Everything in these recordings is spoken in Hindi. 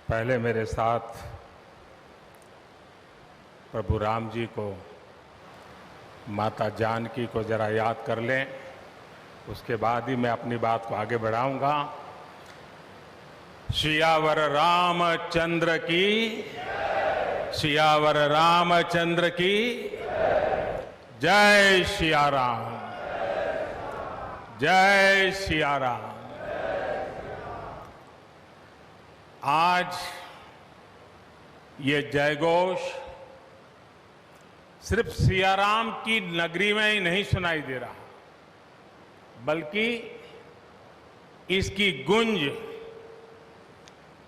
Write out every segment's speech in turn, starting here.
पहले मेरे साथ प्रभु राम जी को, माता जानकी को जरा याद कर लें, उसके बाद ही मैं अपनी बात को आगे बढ़ाऊंगा। सियावर रामचंद्र की, सियावर रामचंद्र की जय सिया राम, जय सिया राम। आज ये जयघोष सिर्फ सियाराम की नगरी में ही नहीं सुनाई दे रहा, बल्कि इसकी गूंज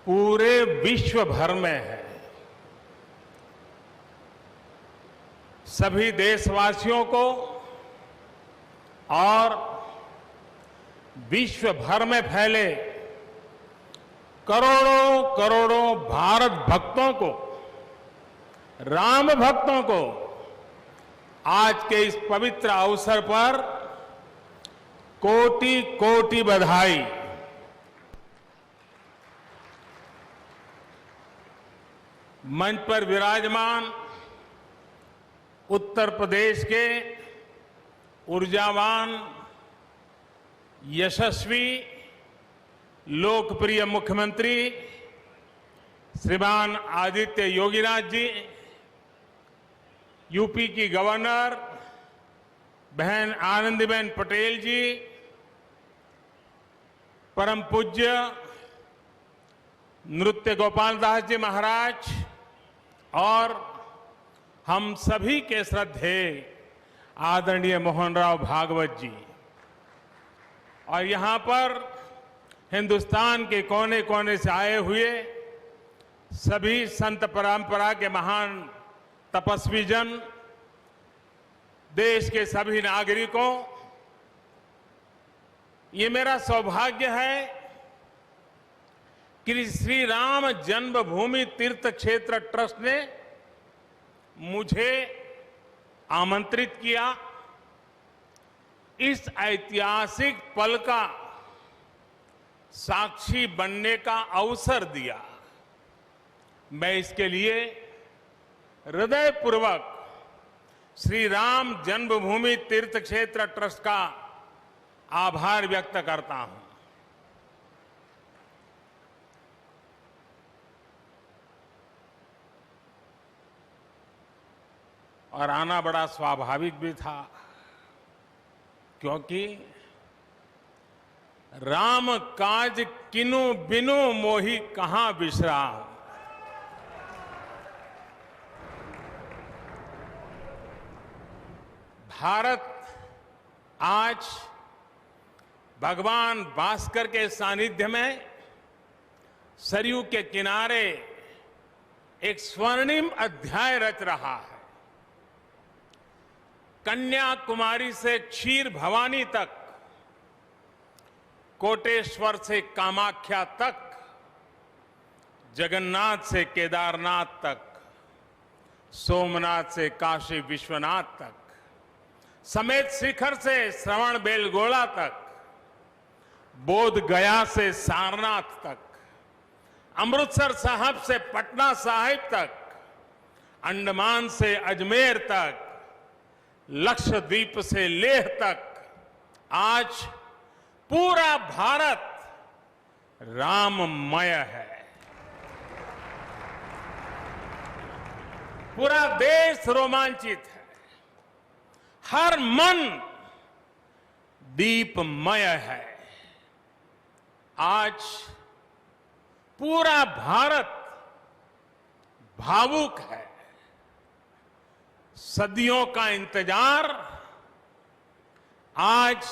पूरे विश्व भर में है। सभी देशवासियों को और विश्व भर में फैले करोड़ों करोड़ों भारत भक्तों को, राम भक्तों को आज के इस पवित्र अवसर पर कोटि कोटि बधाई। मंच पर विराजमान उत्तर प्रदेश के ऊर्जावान, यशस्वी, लोकप्रिय मुख्यमंत्री श्रीमान आदित्य योगीनाथ जी, यूपी की गवर्नर बहन आनंदीबेन पटेल जी, परम पूज्य नृत्य गोपाल दास जी महाराज और हम सभी के श्रद्धेय आदरणीय मोहन राव भागवत जी, और यहां पर हिंदुस्तान के कोने कोने से आए हुए सभी संत परंपरा के महान तपस्वी जन, देश के सभी नागरिकों, ये मेरा सौभाग्य है कि श्री राम जन्मभूमि तीर्थ क्षेत्र ट्रस्ट ने मुझे आमंत्रित किया, इस ऐतिहासिक पल का साक्षी बनने का अवसर दिया। मैं इसके लिए हृदयपूर्वक श्री राम जन्मभूमि तीर्थ क्षेत्र ट्रस्ट का आभार व्यक्त करता हूं। और आना बड़ा स्वाभाविक भी था, क्योंकि राम काज किनु बिनु मोहि कहां बिसराम। भारत आज भगवान भास्कर के सानिध्य में सरयू के किनारे एक स्वर्णिम अध्याय रच रहा है। कन्याकुमारी से क्षीर भवानी तक, कोटेश्वर से कामाख्या तक, जगन्नाथ से केदारनाथ तक, सोमनाथ से काशी विश्वनाथ तक, समेत शिखर से श्रवण बेलगोला तक, बोध गया से सारनाथ तक, अमृतसर साहब से पटना साहिब तक, अंडमान से अजमेर तक, लक्षद्वीप से लेह तक, आज पूरा भारत राममय है। पूरा देश रोमांचित है, हर मन दीपमय है। आज पूरा भारत भावुक है। सदियों का इंतजार आज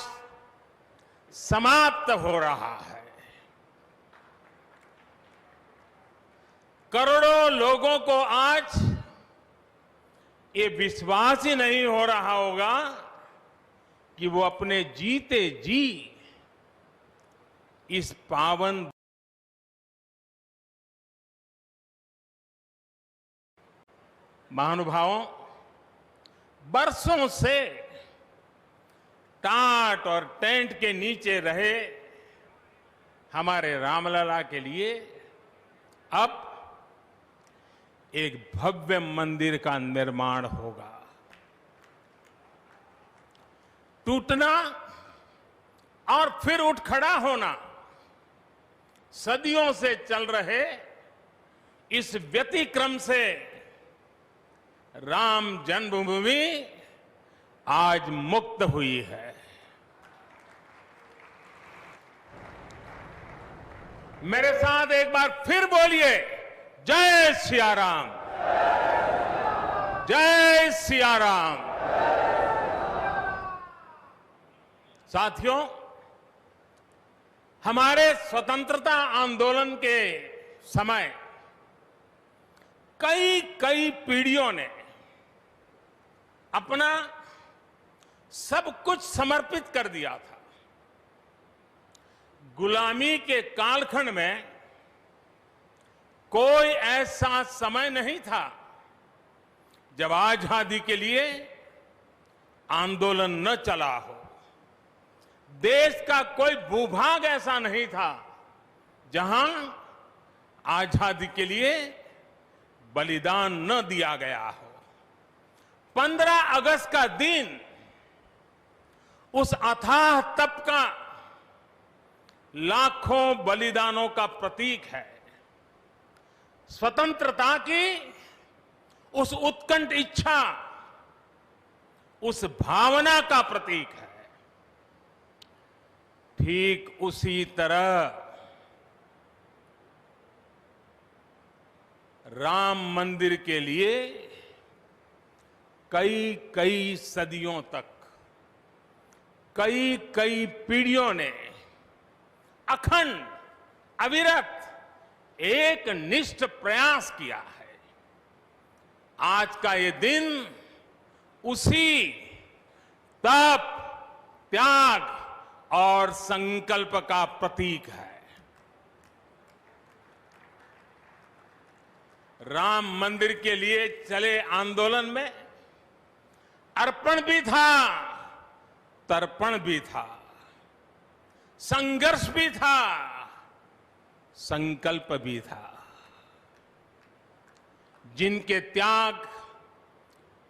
समाप्त हो रहा है। करोड़ों लोगों को आज ये विश्वास ही नहीं हो रहा होगा कि वो अपने जीते जी इस पावन महानुभावों, बरसों से टाट और टेंट के नीचे रहे हमारे रामलला के लिए अब एक भव्य मंदिर का निर्माण होगा। टूटना और फिर उठ खड़ा होना सदियों से चल रहे इस व्यतिक्रम से राम जन्मभूमि आज मुक्त हुई है। मेरे साथ एक बार फिर बोलिए, जय सिया राम, जय सिया राम। साथियों, हमारे स्वतंत्रता आंदोलन के समय कई पीढ़ियों ने अपना सब कुछ समर्पित कर दिया था। गुलामी के कालखंड में कोई ऐसा समय नहीं था जब आजादी के लिए आंदोलन न चला हो। देश का कोई भूभाग ऐसा नहीं था जहां आजादी के लिए बलिदान न दिया गया हो। 15 अगस्त का दिन उस अथाह तप का लाखों बलिदानों का प्रतीक है। स्वतंत्रता की उस उत्कंठ इच्छा, उस भावना का प्रतीक है। ठीक उसी तरह राम मंदिर के लिए कई सदियों तक कई पीढ़ियों ने अखंड अविरत एक निष्ठ प्रयास किया है। आज का ये दिन उसी तप, त्याग और संकल्प का प्रतीक है। राम मंदिर के लिए चले आंदोलन में अर्पण भी था, तर्पण भी था, संघर्ष भी था, संकल्प भी था। जिनके त्याग,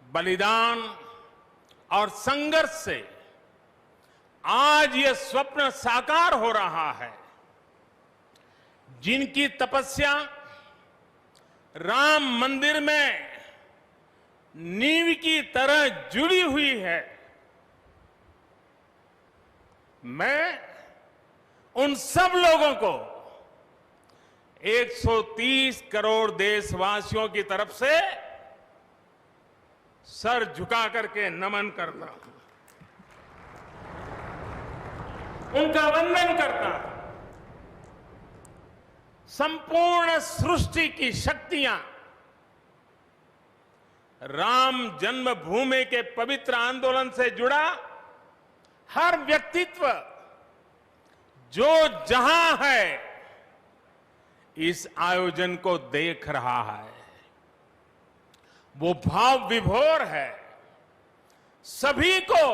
बलिदान और संघर्ष से आज ये स्वप्न साकार हो रहा है, जिनकी तपस्या राम मंदिर में नींव की तरह जुड़ी हुई है, मैं उन सब लोगों को 130 करोड़ देशवासियों की तरफ से सर झुका करके नमन करता हूं, उनका वंदन करता हूं। संपूर्ण सृष्टि की शक्तियां राम जन्मभूमि के पवित्र आंदोलन से जुड़ा हर व्यक्तित्व जो जहां है इस आयोजन को देख रहा है, वो भाव विभोर है, सभी को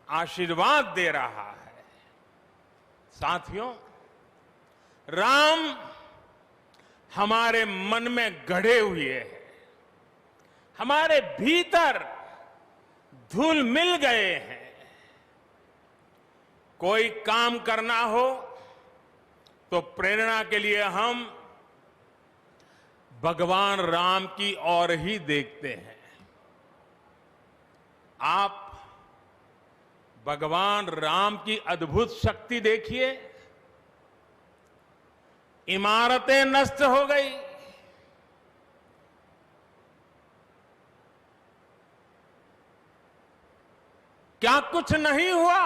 आशीर्वाद दे रहा है। साथियों, राम हमारे मन में गढ़े हुए हैं, हमारे भीतर धुल मिल गए हैं। कोई काम करना हो तो प्रेरणा के लिए हम भगवान राम की ओर ही देखते हैं। आप भगवान राम की अद्भुत शक्ति देखिए। इमारतें नष्ट हो गई, क्या कुछ नहीं हुआ?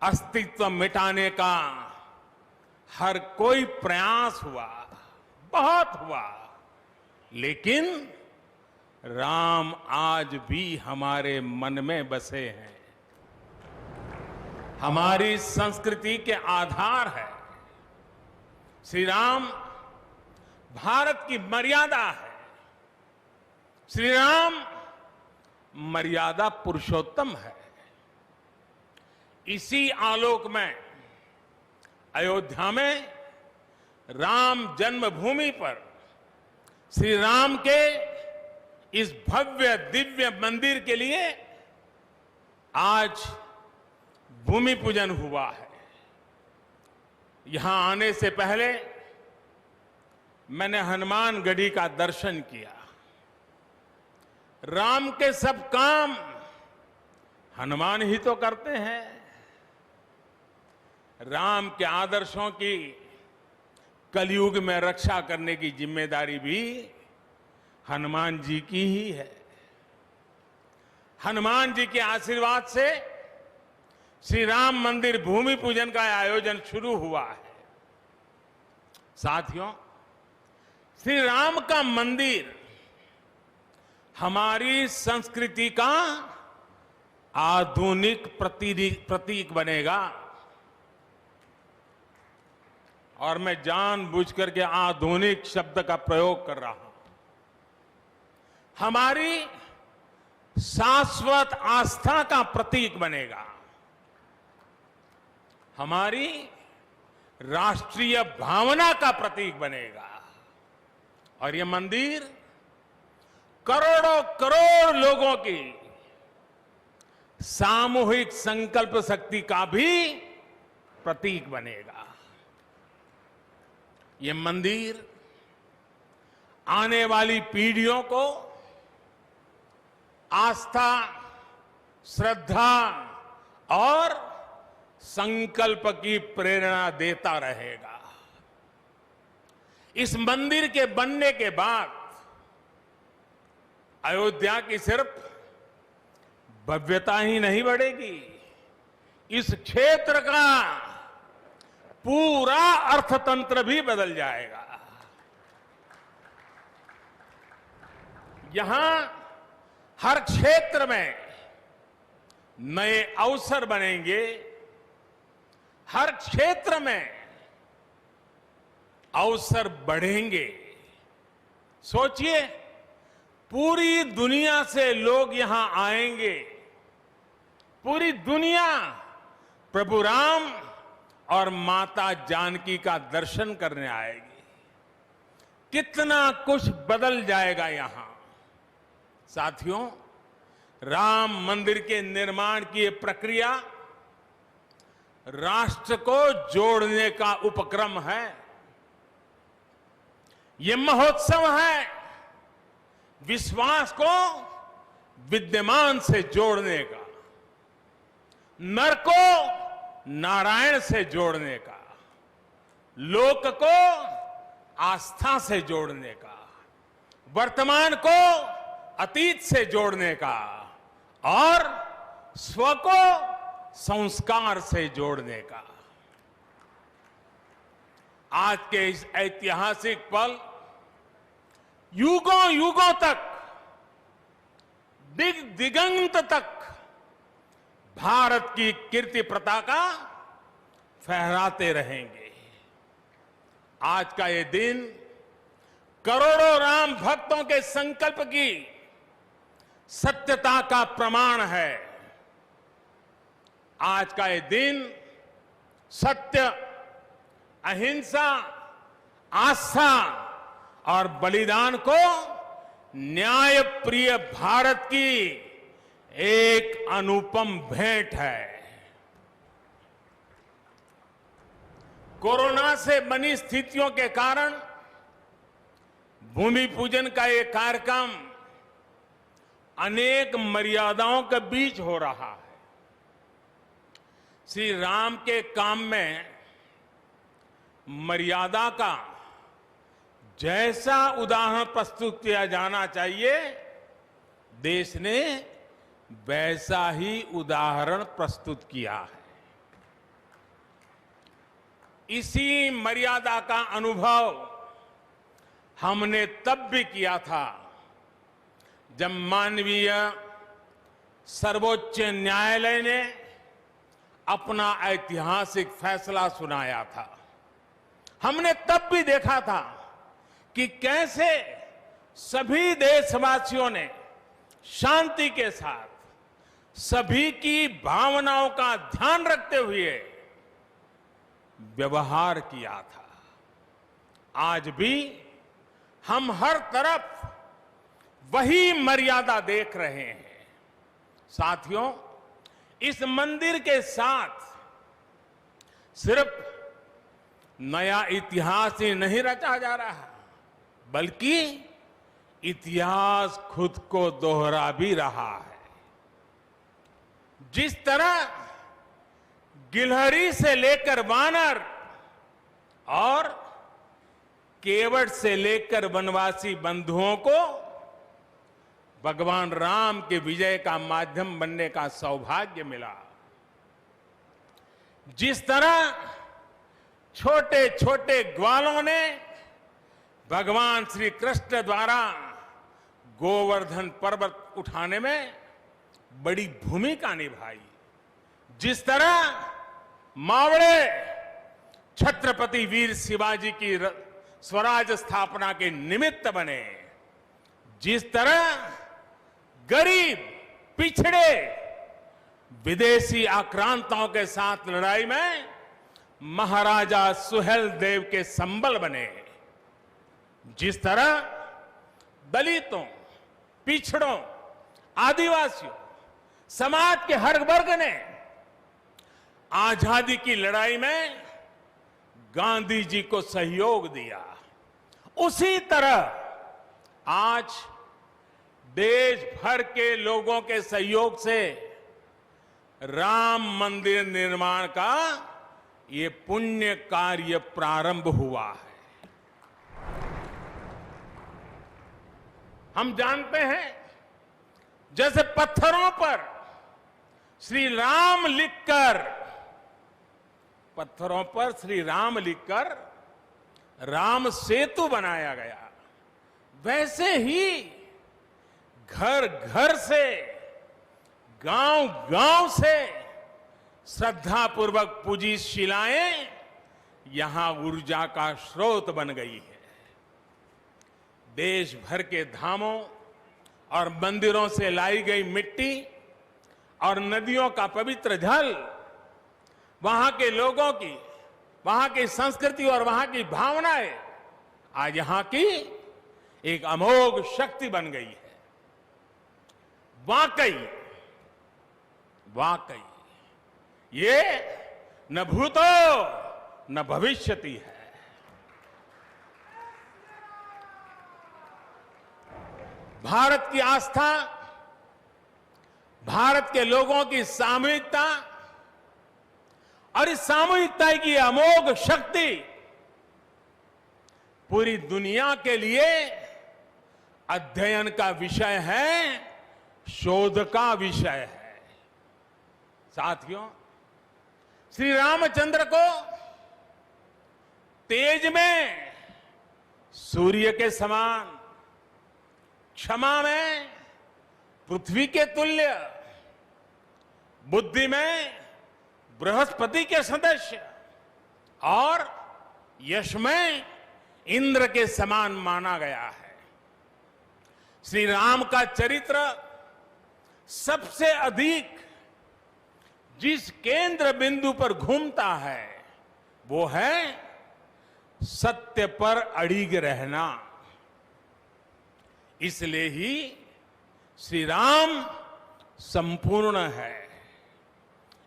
अस्तित्व मिटाने का हर कोई प्रयास हुआ, बहुत हुआ, लेकिन राम आज भी हमारे मन में बसे हैं, हमारी संस्कृति के आधार है। श्री राम भारत की मर्यादा है। श्री राम मर्यादा पुरुषोत्तम है। इसी आलोक में अयोध्या में राम जन्मभूमि पर श्री राम के इस भव्य दिव्य मंदिर के लिए आज भूमि पूजन हुआ है। यहां आने से पहले मैंने हनुमान गढ़ी का दर्शन किया। राम के सब काम हनुमान ही तो करते हैं। राम के आदर्शों की कलयुग में रक्षा करने की जिम्मेदारी भी हनुमान जी की ही है। हनुमान जी के आशीर्वाद से श्री राम मंदिर भूमि पूजन का आयोजन शुरू हुआ है। साथियों, श्री राम का मंदिर हमारी संस्कृति का आधुनिक प्रतीक बनेगा। और मैं जानबूझकर के आधुनिक शब्द का प्रयोग कर रहा हूं। हमारी शाश्वत आस्था का प्रतीक बनेगा। हमारी राष्ट्रीय भावना का प्रतीक बनेगा। और यह मंदिर करोड़ों करोड़ लोगों की सामूहिक संकल्प शक्ति का भी प्रतीक बनेगा। यह मंदिर आने वाली पीढ़ियों को आस्था, श्रद्धा और संकल्प की प्रेरणा देता रहेगा। इस मंदिर के बनने के बाद अयोध्या की सिर्फ भव्यता ही नहीं बढ़ेगी, इस क्षेत्र का पूरा अर्थतंत्र भी बदल जाएगा। यहां हर क्षेत्र में नए अवसर बनेंगे। हर क्षेत्र में अवसर बढ़ेंगे। सोचिए, पूरी दुनिया से लोग यहां आएंगे। पूरी दुनिया प्रभु राम और माता जानकी का दर्शन करने आएगी। कितना कुछ बदल जाएगा यहां। साथियों, राम मंदिर के निर्माण की ये प्रक्रिया राष्ट्र को जोड़ने का उपक्रम है। ये महोत्सव है विश्वास को विद्यमान से जोड़ने का, नर को नारायण से जोड़ने का, लोक को आस्था से जोड़ने का, वर्तमान को अतीत से जोड़ने का और स्व को संस्कार से जोड़ने का। आज के इस ऐतिहासिक पल युगों युगों तक, दिगंत तक भारत की कीर्ति पताका फहराते रहेंगे। आज का ये दिन करोड़ों राम भक्तों के संकल्प की सत्यता का प्रमाण है। आज का ये दिन सत्य, अहिंसा, आस्था और बलिदान को न्याय प्रिय भारत की एक अनुपम भेंट है। कोरोना से बनी स्थितियों के कारण भूमि पूजन का ये कार्यक्रम अनेक मर्यादाओं के बीच हो रहा है। श्री राम के काम में मर्यादा का जैसा उदाहरण प्रस्तुत किया जाना चाहिए, देश ने वैसा ही उदाहरण प्रस्तुत किया है। इसी मर्यादा का अनुभव हमने तब भी किया था जब मानवीय सर्वोच्च न्यायालय ने अपना ऐतिहासिक फैसला सुनाया था। हमने तब भी देखा था कि कैसे सभी देशवासियों ने शांति के साथ सभी की भावनाओं का ध्यान रखते हुए व्यवहार किया था। आज भी हम हर तरफ वही मर्यादा देख रहे हैं। साथियों, इस मंदिर के साथ सिर्फ नया इतिहास ही नहीं रचा जा रहा, बल्कि इतिहास खुद को दोहरा भी रहा है। जिस तरह गिलहरी से लेकर वानर और केवट से लेकर वनवासी बंधुओं को भगवान राम के विजय का माध्यम बनने का सौभाग्य मिला, जिस तरह छोटे छोटे ग्वालों ने भगवान श्री कृष्ण द्वारा गोवर्धन पर्वत उठाने में बड़ी भूमिका निभाई, जिस तरह मावड़े छत्रपति वीर शिवाजी की स्वराज स्थापना के निमित्त बने, जिस तरह गरीब पिछड़े विदेशी आक्रांताओं के साथ लड़ाई में महाराजा सुहेल देव के संबल बने, जिस तरह दलितों, पिछड़ों, आदिवासियों, समाज के हर वर्ग ने आजादी की लड़ाई में गांधी जी को सहयोग दिया, उसी तरह आज देश भर के लोगों के सहयोग से राम मंदिर निर्माण का ये पुण्य कार्य प्रारंभ हुआ है। हम जानते हैं, जैसे पत्थरों पर श्री राम लिखकर राम सेतु बनाया गया, वैसे ही घर घर से, गांव गांव से श्रद्धापूर्वक पूजी शिलाएं यहां ऊर्जा का स्रोत बन गई है। देश भर के धामों और मंदिरों से लाई गई मिट्टी और नदियों का पवित्र जल वहां के लोगों की, वहां की संस्कृति और वहां की भावनाएं आज यहां की एक अमोघ शक्ति बन गई है। वाकई ये न भूतो न भविष्यति है। भारत की आस्था, भारत के लोगों की सामूहिकता और इस सामूहिकता की अमोघ शक्ति पूरी दुनिया के लिए अध्ययन का विषय है, शोध का विषय है। साथियों, श्री रामचंद्र को तेज में सूर्य के समान, क्षमा में पृथ्वी के तुल्य, बुद्धि में बृहस्पति के सदस्य और यश में इंद्र के समान माना गया है। श्री राम का चरित्र सबसे अधिक जिस केंद्र बिंदु पर घूमता है वो है सत्य पर अड़िग रहना। इसलिए ही श्री राम संपूर्ण है,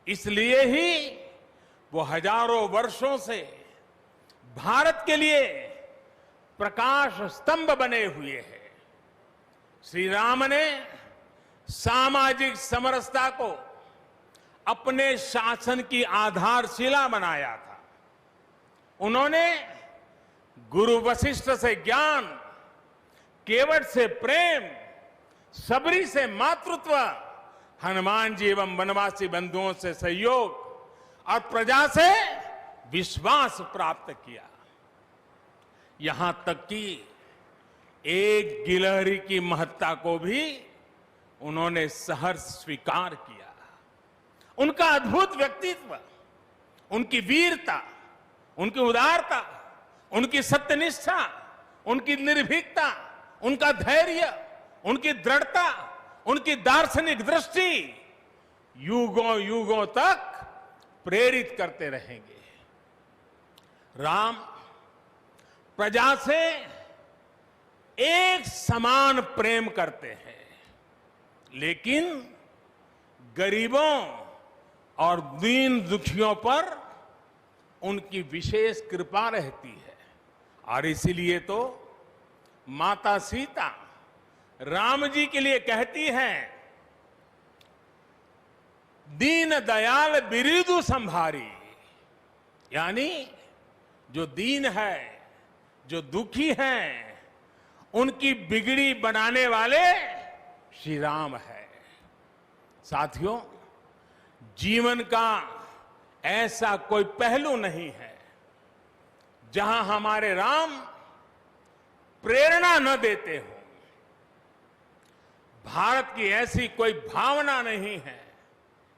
इसलिए ही वो हजारों वर्षों से भारत के लिए प्रकाश स्तंभ बने हुए हैं। श्री राम ने सामाजिक समरसता को अपने शासन की आधारशिला बनाया था। उन्होंने गुरु वशिष्ठ से ज्ञान, केवट से प्रेम, सबरी से मातृत्व, हनुमान जी एवं वनवासी बंधुओं से सहयोग और प्रजा से विश्वास प्राप्त किया। यहां तक कि एक गिलहरी की महत्ता को भी उन्होंने सहर्ष स्वीकार किया। उनका अद्भुत व्यक्तित्व, उनकी वीरता, उनकी उदारता, उनकी सत्यनिष्ठा, उनकी निर्भीकता, उनका धैर्य, उनकी दृढ़ता, उनकी दार्शनिक दृष्टि युगों युगों तक प्रेरित करते रहेंगे। राम प्रजा से एक समान प्रेम करते हैं, लेकिन गरीबों और दीन दुखियों पर उनकी विशेष कृपा रहती है। और इसीलिए तो माता सीता राम जी के लिए कहती हैं, दीन दयाल बिरिदु संभारी, यानी जो दीन है, जो दुखी हैं, उनकी बिगड़ी बनाने वाले श्री राम है। साथियों, जीवन का ऐसा कोई पहलू नहीं है जहां हमारे राम प्रेरणा न देते हो। भारत की ऐसी कोई भावना नहीं है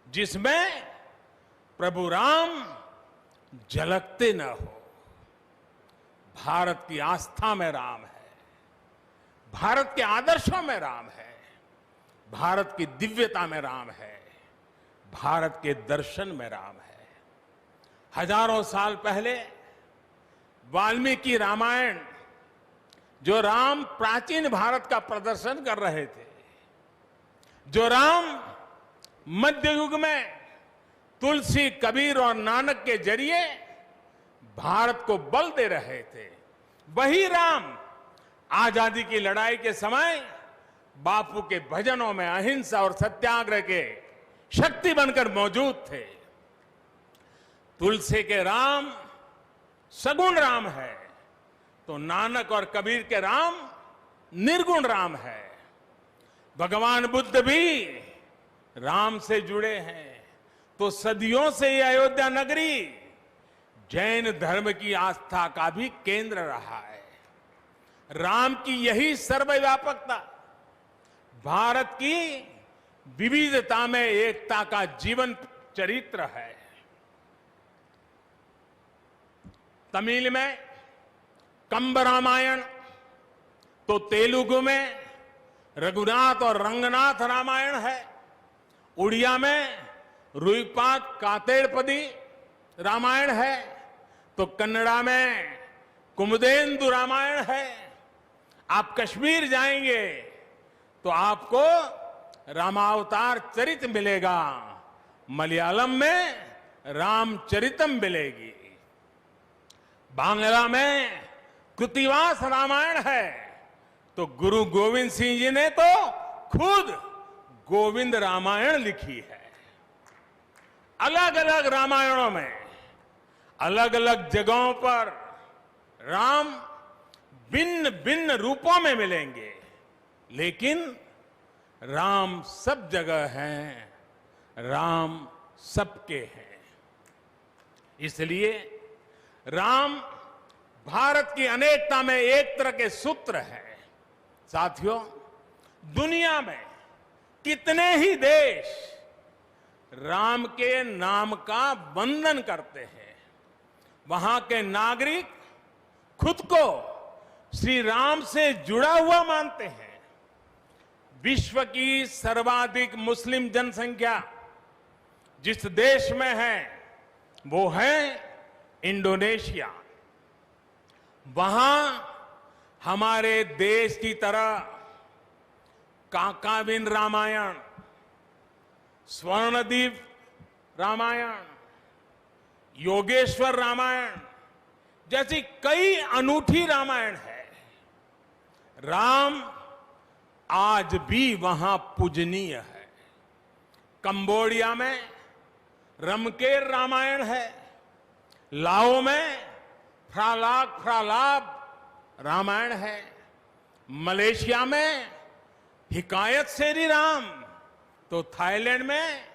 जिसमें प्रभु राम झलकते न हो। भारत की आस्था में राम है, भारत के आदर्शों में राम है, भारत की दिव्यता में राम है, भारत के दर्शन में राम है। हजारों साल पहले वाल्मीकि रामायण, जो राम प्राचीन भारत का प्रदर्शन कर रहे थे, जो राम मध्य युग में तुलसी, कबीर और नानक के जरिए भारत को बल दे रहे थे, वही राम आजादी की लड़ाई के समय बापू के भजनों में अहिंसा और सत्याग्रह के शक्ति बनकर मौजूद थे। तुलसी के राम सगुण राम है, तो नानक और कबीर के राम निर्गुण राम है। भगवान बुद्ध भी राम से जुड़े हैं, तो सदियों से ये अयोध्या नगरी जैन धर्म की आस्था का भी केंद्र रहा है। राम की यही सर्वव्यापकता भारत की विविधता में एकता का जीवन चरित्र है। तमिल में कंब रामायण, तो तेलुगु में रघुनाथ और रंगनाथ रामायण है। उड़िया में रुईपात कातेड़पदी रामायण है, तो कन्नड़ा में कुमुदेंदु रामायण है। आप कश्मीर जाएंगे तो आपको रामावतार चरित मिलेगा, मलयालम में रामचरितम मिलेगी, बांग्ला में कृतिवास रामायण है, तो गुरु गोविंद सिंह जी ने तो खुद गोविंद रामायण लिखी है। अलग अलग रामायणों में अलग अलग जगहों पर राम भिन्न भिन्न रूपों में मिलेंगे, लेकिन राम सब जगह हैं, राम सबके हैं। इसलिए राम भारत की अनेकता में एक तरह के सूत्र है। साथियों, दुनिया में कितने ही देश राम के नाम का वंदन करते हैं, वहां के नागरिक खुद को श्री राम से जुड़ा हुआ मानते हैं। विश्व की सर्वाधिक मुस्लिम जनसंख्या जिस देश में है वो है इंडोनेशिया। वहां हमारे देश की तरह काकाविन रामायण, स्वर्णदीप रामायण, योगेश्वर रामायण जैसी कई अनूठी रामायण है। राम आज भी वहां पूजनीय है। कंबोडिया में रमकेर रामायण है, लाओ में फ्रालाब रामायण है, मलेशिया में हिकायत शेरी राम, तो थाईलैंड में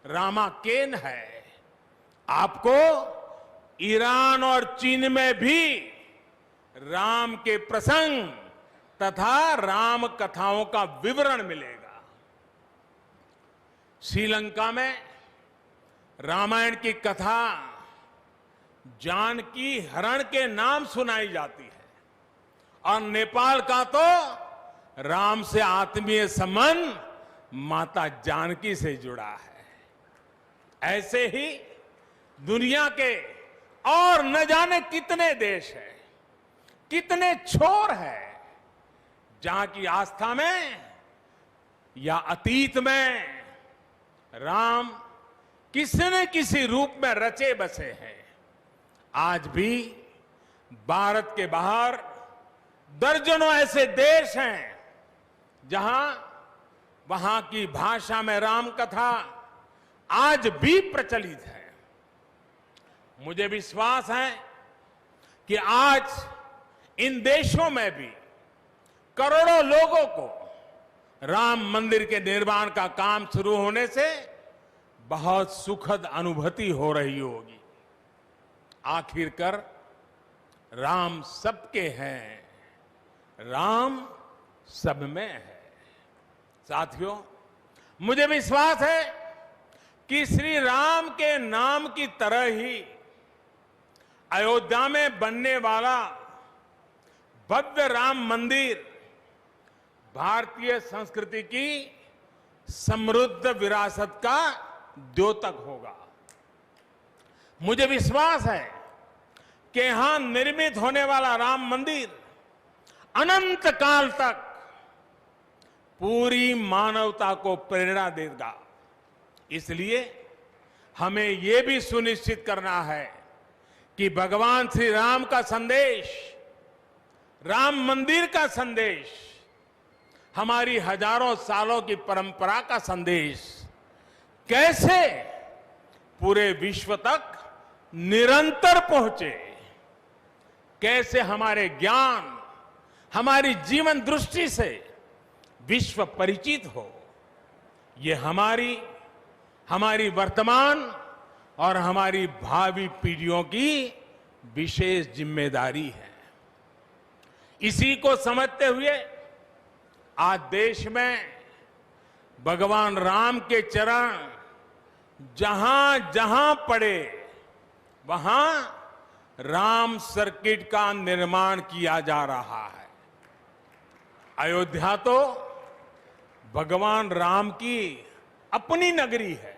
रामाकेन है। आपको ईरान और चीन में भी राम के प्रसंग तथा राम कथाओं का विवरण मिलेगा। श्रीलंका में रामायण की कथा जानकी हरण के नाम सुनाई जाती है, और नेपाल का तो राम से आत्मीय संबंध माता जानकी से जुड़ा है। ऐसे ही दुनिया के और न जाने कितने देश हैं, कितने छोर हैं जहां की आस्था में या अतीत में राम किसी न किसी रूप में रचे बसे हैं। आज भी भारत के बाहर दर्जनों ऐसे देश हैं जहां वहां की भाषा में राम कथा आज भी प्रचलित है। मुझे विश्वास है कि आज इन देशों में भी करोड़ों लोगों को राम मंदिर के निर्माण का काम शुरू होने से बहुत सुखद अनुभूति हो रही होगी। आखिरकार राम सबके हैं, राम सब में है। साथियों, मुझे विश्वास है कि श्री राम के नाम की तरह ही अयोध्या में बनने वाला भव्य राम मंदिर भारतीय संस्कृति की समृद्ध विरासत का द्योतक होगा। मुझे विश्वास है कि यहां निर्मित होने वाला राम मंदिर अनंत काल तक पूरी मानवता को प्रेरणा देगा। इसलिए हमें यह भी सुनिश्चित करना है कि भगवान श्री राम का संदेश, राम मंदिर का संदेश, हमारी हजारों सालों की परंपरा का संदेश कैसे पूरे विश्व तक निरंतर पहुंचे, कैसे हमारे ज्ञान, हमारी जीवन दृष्टि से विश्व परिचित हो, ये हमारी वर्तमान और हमारी भावी पीढ़ियों की विशेष जिम्मेदारी है। इसी को समझते हुए आज देश में भगवान राम के चरण जहां जहां पड़े वहां राम सर्किट का निर्माण किया जा रहा है। अयोध्या तो भगवान राम की अपनी नगरी है।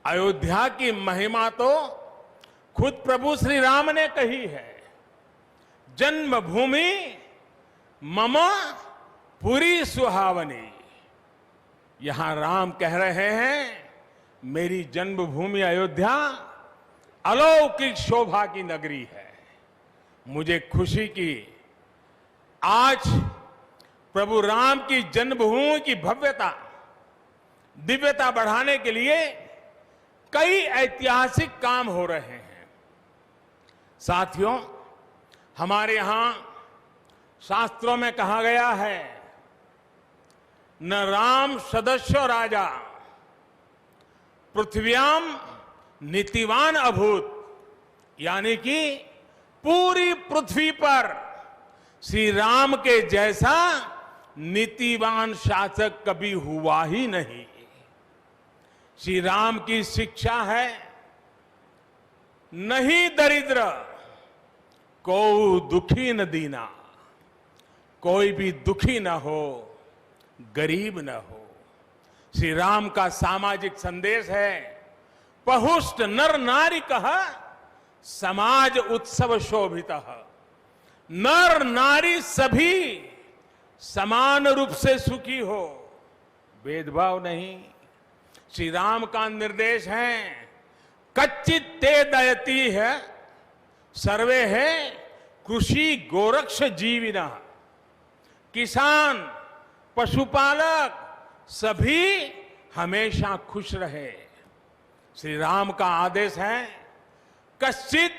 अयोध्या की महिमा तो खुद प्रभु श्री राम ने कही है, जन्मभूमि मम पुरी सुहावनी। यहां राम कह रहे हैं, मेरी जन्मभूमि अयोध्या अलौकिक शोभा की नगरी है। मुझे खुशी की आज प्रभु राम की जन्मभूमि की भव्यता, दिव्यता बढ़ाने के लिए कई ऐतिहासिक काम हो रहे हैं। साथियों, हमारे यहां शास्त्रों में कहा गया है, न राम सदस्यो राजा पृथ्व्याम नीतिवान अभूत, यानी कि पूरी पृथ्वी पर श्री राम के जैसा नीतिवान शासक कभी हुआ ही नहीं। श्री राम की शिक्षा है, नहीं दरिद्र को दुखी न दीना, कोई भी दुखी न हो, गरीब न हो। श्री राम का सामाजिक संदेश है, पहुष्ट नर नारी कह समाज उत्सव शोभित। नर नारी सभी समान रूप से सुखी हो, भेदभाव नहीं। श्री राम का निर्देश है, कच्चित ते दयती है सर्वे है कृषि गोरक्ष जीविना। किसान, पशुपालक सभी हमेशा खुश रहे। श्री राम का आदेश है, कश्चित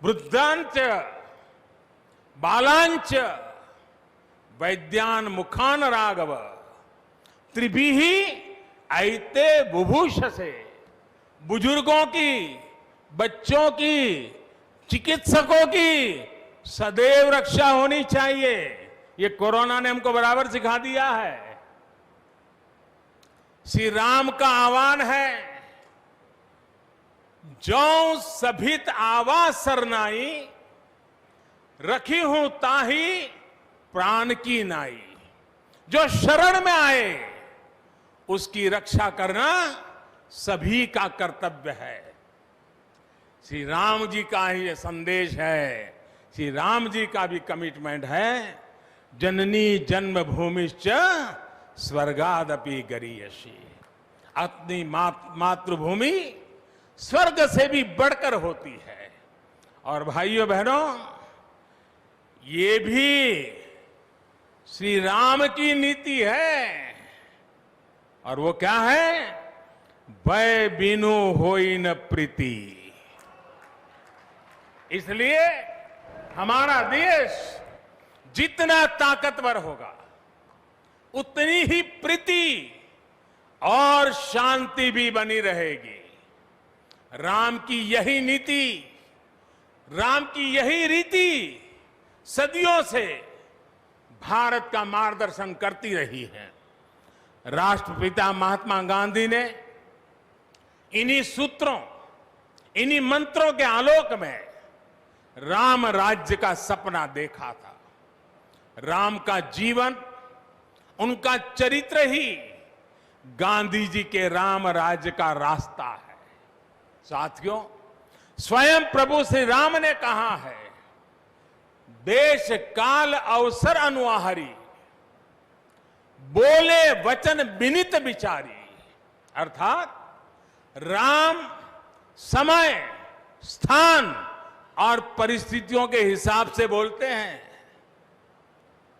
वृद्धांच बालांच वैद्यान मुखान राघव त्रिभिः ऐते बुभूष से। बुजुर्गों की, बच्चों की, चिकित्सकों की सदैव रक्षा होनी चाहिए। ये कोरोना ने हमको बराबर सिखा दिया है। श्री राम का आह्वान है, जो सभित आवा सरनाई रखी हूं ताही प्राण की नाई। जो शरण में आए उसकी रक्षा करना सभी का कर्तव्य है। श्री राम जी का ही ये संदेश है, श्री राम जी का भी कमिटमेंट है, जननी जन्मभूमिश्च स्वर्गादपि गरीयसी। अपनी मातृभूमि स्वर्ग से भी बढ़कर होती है। और भाइयों बहनों, ये भी श्री राम की नीति है। और वो क्या है? भय बिनु होई न प्रीति। इसलिए हमारा देश जितना ताकतवर होगा, उतनी ही प्रीति और शांति भी बनी रहेगी। राम की यही नीति, राम की यही रीति सदियों से भारत का मार्गदर्शन करती रही है। राष्ट्रपिता महात्मा गांधी ने इन्हीं सूत्रों, इन्हीं मंत्रों के आलोक में राम राज्य का सपना देखा था। राम का जीवन, उनका चरित्र ही गांधी जी के राम राज्य का रास्ता है। साथियों, स्वयं प्रभु श्री राम ने कहा है, देश काल अवसर अनुआहारी, बोले वचन विनित विचारी। अर्थात राम समय, स्थान और परिस्थितियों के हिसाब से बोलते हैं,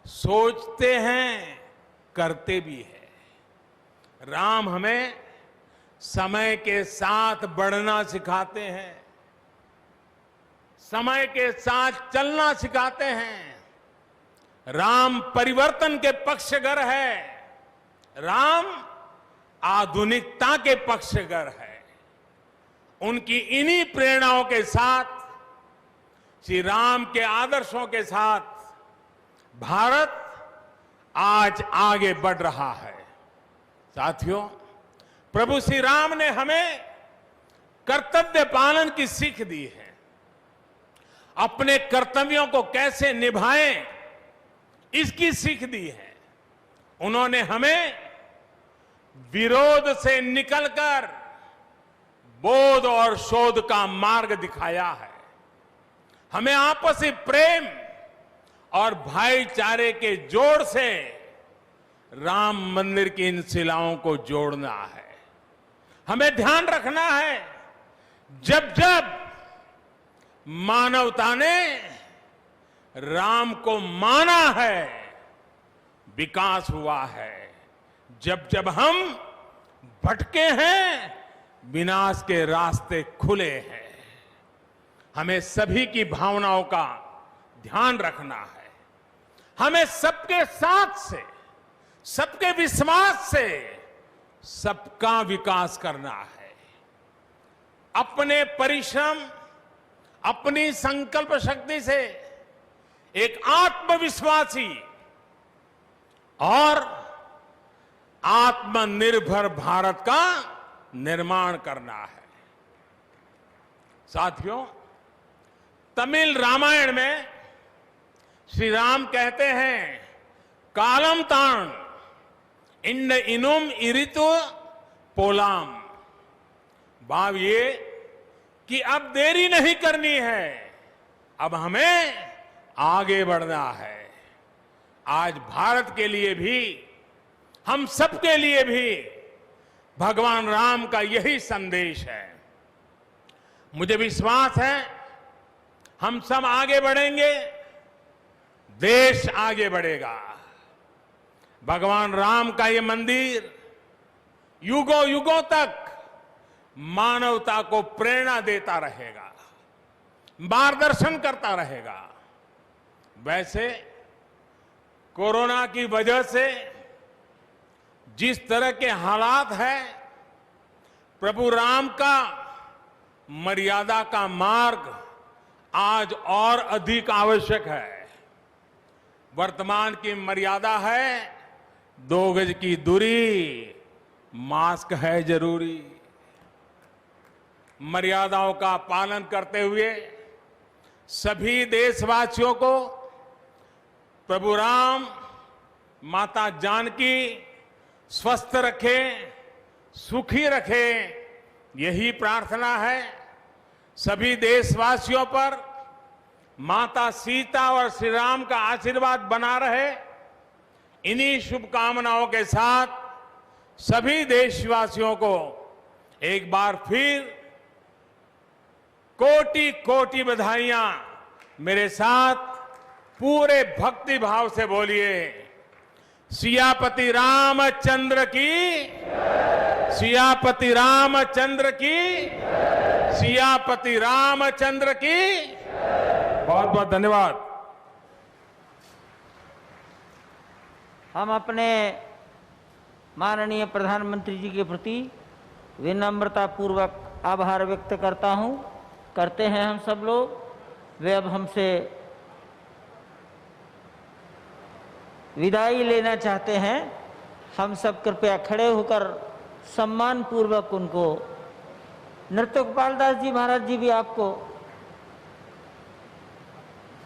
सोचते हैं, करते भी है। राम हमें समय के साथ बढ़ना सिखाते हैं, समय के साथ चलना सिखाते हैं। राम परिवर्तन के पक्षगर है, राम आधुनिकता के पक्षगर है। उनकी इन्हीं प्रेरणाओं के साथ, श्री राम के आदर्शों के साथ भारत आज आगे बढ़ रहा है। साथियों, प्रभु श्री राम ने हमें कर्तव्य पालन की सीख दी है। अपने कर्तव्यों को कैसे निभाएं, इसकी सीख दी है। उन्होंने हमें विरोध से निकलकर बोध और शोध का मार्ग दिखाया है। हमें आपसी प्रेम और भाईचारे के जोड़ से राम मंदिर की इन शिलाओं को जोड़ना है। हमें ध्यान रखना है, जब जब मानवता ने राम को माना है, विकास हुआ है। जब जब हम भटके हैं, विनाश के रास्ते खुले हैं। हमें सभी की भावनाओं का ध्यान रखना है। हमें सबके साथ से, सबके विश्वास से सबका विकास करना है। अपने परिश्रम, अपनी संकल्प शक्ति से एक आत्मविश्वासी और आत्मनिर्भर भारत का निर्माण करना है। साथियों, तमिल रामायण में श्री राम कहते हैं, कालम तान इंड इनुम इरितु पोलाम। भाव ये कि अब देरी नहीं करनी है, अब हमें आगे बढ़ना है। आज भारत के लिए भी, हम सबके लिए भी भगवान राम का यही संदेश है। मुझे विश्वास है, हम सब आगे बढ़ेंगे, देश आगे बढ़ेगा। भगवान राम का ये मंदिर युगों युगों तक मानवता को प्रेरणा देता रहेगा, मार्गदर्शन करता रहेगा। वैसे कोरोना की वजह से जिस तरह के हालात हैं, प्रभु राम का मर्यादा का मार्ग आज और अधिक आवश्यक है। वर्तमान की मर्यादा है 2 गज की दूरी, मास्क है जरूरी। मर्यादाओं का पालन करते हुए सभी देशवासियों को प्रभु राम, माता जानकी स्वस्थ रखें, सुखी रखें, यही प्रार्थना है। सभी देशवासियों पर माता सीता और श्री राम का आशीर्वाद बना रहे, इन्हीं शुभकामनाओं के साथ सभी देशवासियों को एक बार फिर कोटि कोटि बधाइयां। मेरे साथ पूरे भक्ति भाव से बोलिए, सियापति रामचंद्र की, सियापति रामचंद्र की, सियापति रामचंद्र की। बहुत बहुत धन्यवाद। हम अपने माननीय प्रधानमंत्री जी के प्रति विनम्रता पूर्वक आभार व्यक्त करते हैं हम सब लोग। वे अब हमसे विदाई लेना चाहते हैं। हम सब कृपया खड़े होकर सम्मान पूर्वक उनको, नृत्य गोपाल दास जी महाराज जी भी आपको